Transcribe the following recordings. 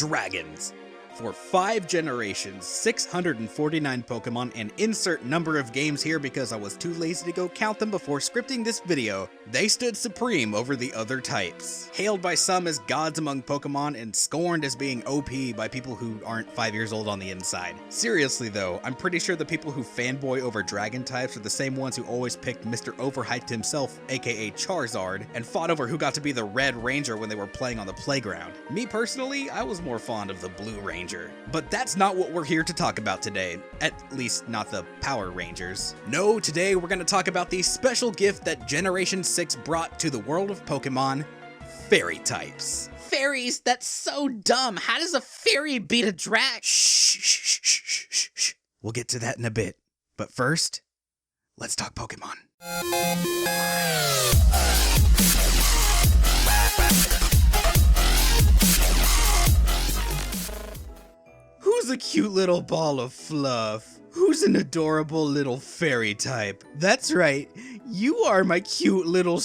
dragons. For 5 generations, 649 Pokemon, and insert number of games here because I was too lazy to go count them before scripting this video, they stood supreme over the other types. Hailed by some as gods among Pokemon and scorned as being OP by people who aren't 5 years old on the inside. Seriously though, I'm pretty sure the people who fanboy over dragon types are the same ones who always picked Mr. Overhyped himself, aka Charizard, and fought over who got to be the Red Ranger when they were playing on the playground. Me personally, I was more fond of the Blue Ranger. But that's not what we're here to talk about today, at least not the Power Rangers. No, today we're going to talk about the special gift that Generation 6 brought to the world of Pokemon, fairy types. Fairies? That's so dumb. How does a fairy beat a dragon? Shh. We'll get to that in a bit. But first, let's talk Pokemon. Who's a cute little ball of fluff? Who's an adorable little fairy type? That's right, you are my cute little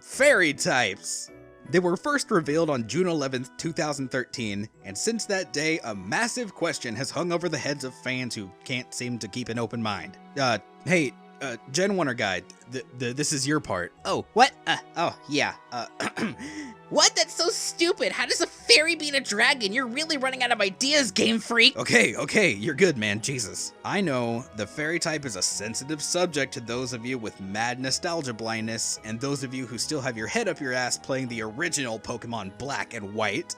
fairy types. They were first revealed on June 11th, 2013, and since that day, a massive question has hung over the heads of fans who can't seem to keep an open mind. Hey, Genwunner guy, this is your part. Oh, what? Yeah. What? That's so stupid. How does a fairy beat a dragon? You're really running out of ideas, Game Freak. Okay, you're good, man. Jesus. I know the fairy type is a sensitive subject to those of you with mad nostalgia blindness, and those of you who still have your head up your ass playing the original Pokemon Black and White.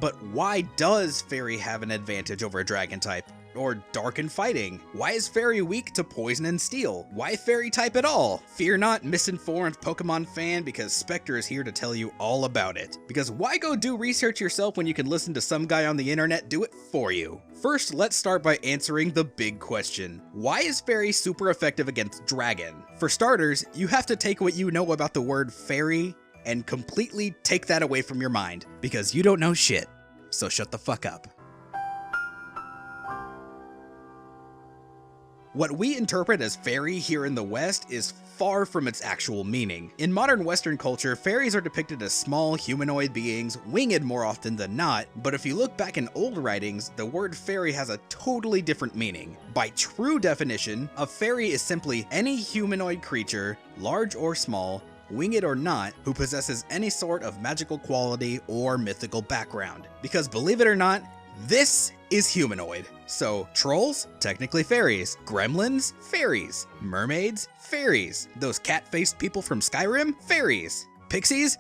But why does Fairy have an advantage over a Dragon type? Or Dark in fighting? Why is Fairy weak to Poison and Steel? Why Fairy type at all? Fear not, misinformed Pokemon fan, because Speqtor is here to tell you all about it. Because why go do research yourself when you can listen to some guy on the internet do it for you? First, let's start by answering the big question. Why is Fairy super effective against Dragon? For starters, you have to take what you know about the word Fairy and completely take that away from your mind, because you don't know shit. So shut the fuck up. What we interpret as fairy here in the West is far from its actual meaning. In modern Western culture, fairies are depicted as small humanoid beings, winged more often than not, but if you look back in old writings, the word fairy has a totally different meaning. By true definition, a fairy is simply any humanoid creature, large or small, winged or not, who possesses any sort of magical quality or mythical background. Because believe it or not, this is humanoid. So trolls, technically fairies. Gremlins, fairies. Mermaids, fairies. Those cat-faced people from Skyrim, fairies. Pixies,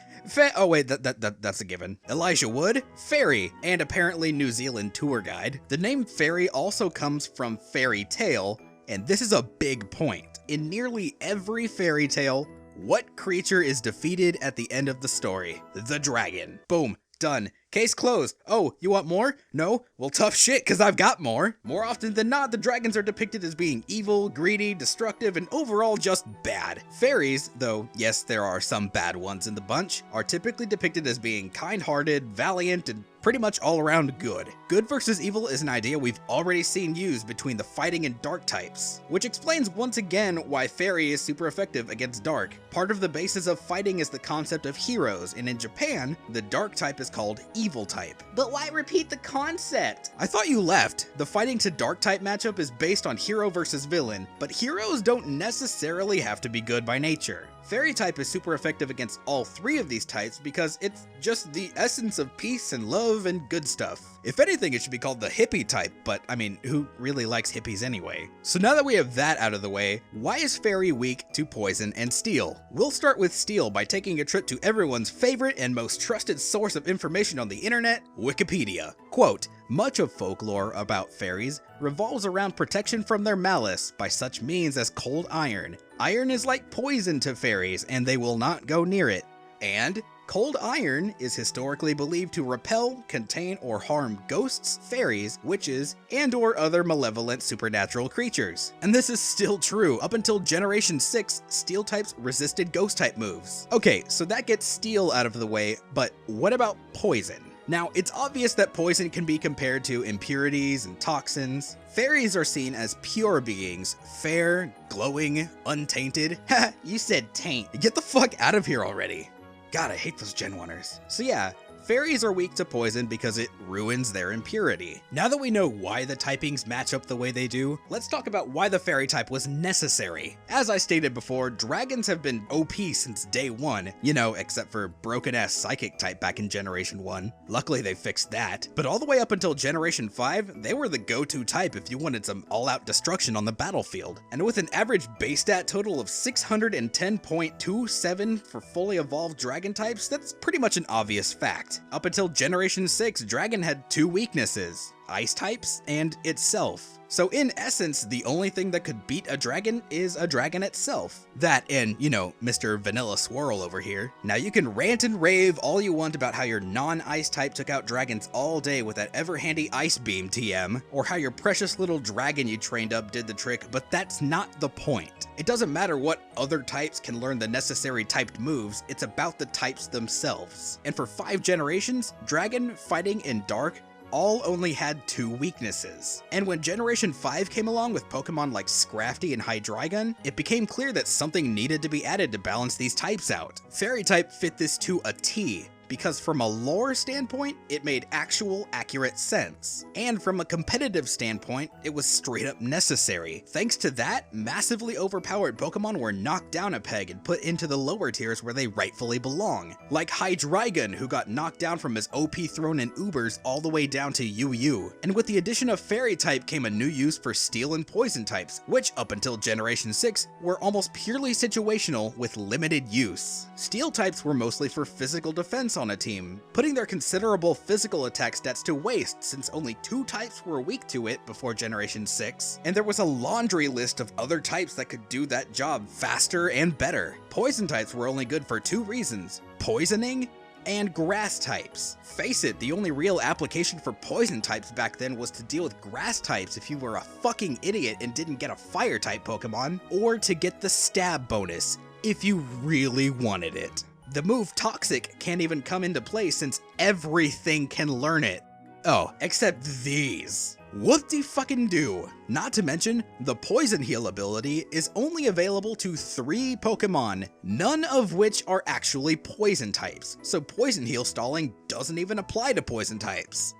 oh wait, that's a given. Elijah Wood, fairy, and apparently New Zealand tour guide. The name fairy also comes from fairy tale, and this is a big point. In nearly every fairy tale, what creature is defeated at the end of the story? The dragon. Boom. Done. Case closed. Oh, you want more? No? Well, tough shit, cause I've got more. More often than not, the dragons are depicted as being evil, greedy, destructive, and overall just bad. Fairies, though yes, there are some bad ones in the bunch, are typically depicted as being kind-hearted, valiant, and pretty much all around good. Good versus evil is an idea we've already seen used between the fighting and dark types, which explains once again why fairy is super effective against dark. Part of the basis of fighting is the concept of heroes, and in Japan, the dark type is called evil type. But why repeat the concept? I thought you left. The fighting to dark type matchup is based on hero versus villain, but heroes don't necessarily have to be good by nature. Fairy type is super effective against all 3 of these types because it's just the essence of peace and love and good stuff. If anything, it should be called the hippie type, but I mean, who really likes hippies anyway? So now that we have that out of the way, why is Fairy weak to Poison and Steel? We'll start with Steel by taking a trip to everyone's favorite and most trusted source of information on the internet, Wikipedia. Quote, much of folklore about fairies revolves around protection from their malice by such means as cold iron. Iron is like poison to fairies and they will not go near it. And cold iron is historically believed to repel, contain, or harm ghosts, fairies, witches, and or other malevolent supernatural creatures. And this is still true. Up until Generation 6, Steel types resisted Ghost type moves. Okay, so that gets Steel out of the way, but what about Poison? Now, it's obvious that poison can be compared to impurities and toxins. Fairies are seen as pure beings, fair, glowing, untainted. Ha, you said taint. Get the fuck out of here already. God, I hate those Genwunners. So yeah, fairies are weak to poison because it ruins their impurity. Now that we know why the typings match up the way they do, let's talk about why the fairy type was necessary. As I stated before, dragons have been OP since day one, you know, except for broken-ass psychic type back in Generation 1. Luckily they fixed that. But all the way up until Generation 5, they were the go-to type if you wanted some all-out destruction on the battlefield. And with an average base stat total of 610.27 for fully evolved dragon types, that's pretty much an obvious fact. Up until Generation 6, Dragon had two weaknesses, ice types and itself. So in essence, the only thing that could beat a dragon is a dragon itself. That and, you know, Mr. Vanilla Swirl over here. Now you can rant and rave all you want about how your non-ice type took out dragons all day with that ever-handy ice beam TM, or how your precious little dragon you trained up did the trick, but that's not the point. It doesn't matter what other types can learn the necessary typed moves, it's about the types themselves. And for 5 generations, Dragon, Fighting, and Dark all only had 2 weaknesses. And when Generation 5 came along with Pokemon like Scrafty and Hydreigon, it became clear that something needed to be added to balance these types out. Fairy type fit this to a T, because from a lore standpoint, it made actual accurate sense. And from a competitive standpoint, it was straight up necessary. Thanks to that, massively overpowered Pokemon were knocked down a peg and put into the lower tiers where they rightfully belong. Like Hydreigon, who got knocked down from his OP throne in Ubers all the way down to UU. And with the addition of Fairy type came a new use for Steel and Poison types, which up until Generation 6 were almost purely situational with limited use. Steel types were mostly for physical defense on a team, putting their considerable physical attack stats to waste since only 2 types were weak to it before Generation 6, and there was a laundry list of other types that could do that job faster and better. Poison types were only good for 2 reasons: poisoning and grass types. Face it, the only real application for poison types back then was to deal with grass types if you were a fucking idiot and didn't get a fire type Pokemon, or to get the stab bonus if you really wanted it. The move Toxic can't even come into play since everything can learn it. Oh, except these. Whoop-de-fucking-do. Not to mention, the Poison Heal ability is only available to 3 Pokemon, none of which are actually poison types, so Poison Heal stalling doesn't even apply to poison types.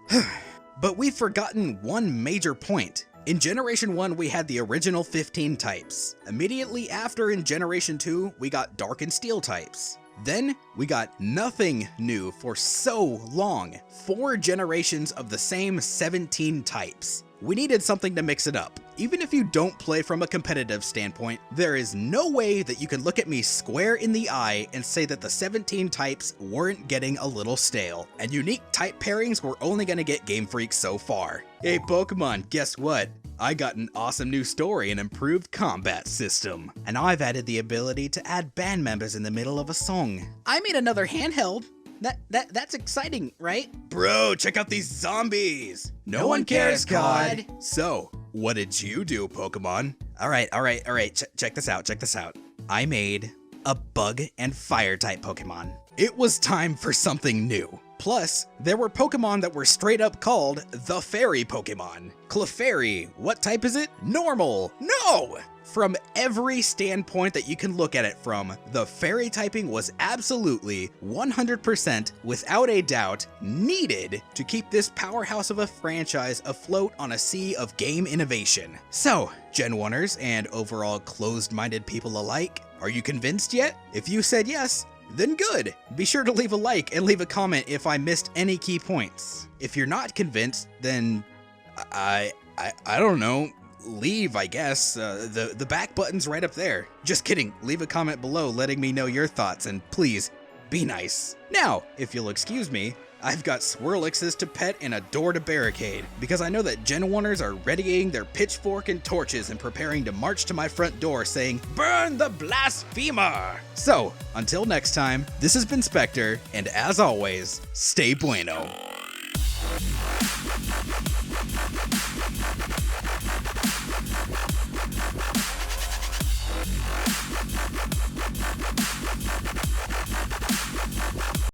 But we've forgotten one major point. In Generation 1, we had the original 15 types. Immediately after in Generation 2, we got Dark and Steel types. Then, we got nothing new for so long. 4 generations of the same 17 types. We needed something to mix it up. Even if you don't play from a competitive standpoint, there is no way that you can look at me square in the eye and say that the 17 types weren't getting a little stale, and unique type pairings were only gonna get Game Freak so far. Hey Pokemon, guess what? I got an awesome new story and improved combat system. And I've added the ability to add band members in the middle of a song. I made another handheld. That's exciting, right? Bro, check out these zombies! No one cares, COD. So, what did you do, Pokemon? Alright, check this out. I made a bug and fire type Pokemon. It was time for something new. Plus, there were Pokemon that were straight up called the Fairy Pokemon. Clefairy, what type is it? Normal! No! From every standpoint that you can look at it from, the Fairy typing was absolutely 100% without a doubt needed to keep this powerhouse of a franchise afloat on a sea of game innovation. So, Genwunners and overall closed-minded people alike, are you convinced yet? If you said yes, then good. Be sure to leave a like and leave a comment if I missed any key points. If you're not convinced, then I don't know. Leave, I guess. The back button's right up there. Just kidding. Leave a comment below letting me know your thoughts, and please, be nice. Now, if you'll excuse me, I've got Swirlixes to pet and a door to barricade, because I know that Genwunners are readying their pitchfork and torches and preparing to march to my front door saying, "Burn the blasphemer!" So, until next time, this has been Speqtor, and as always, stay bueno.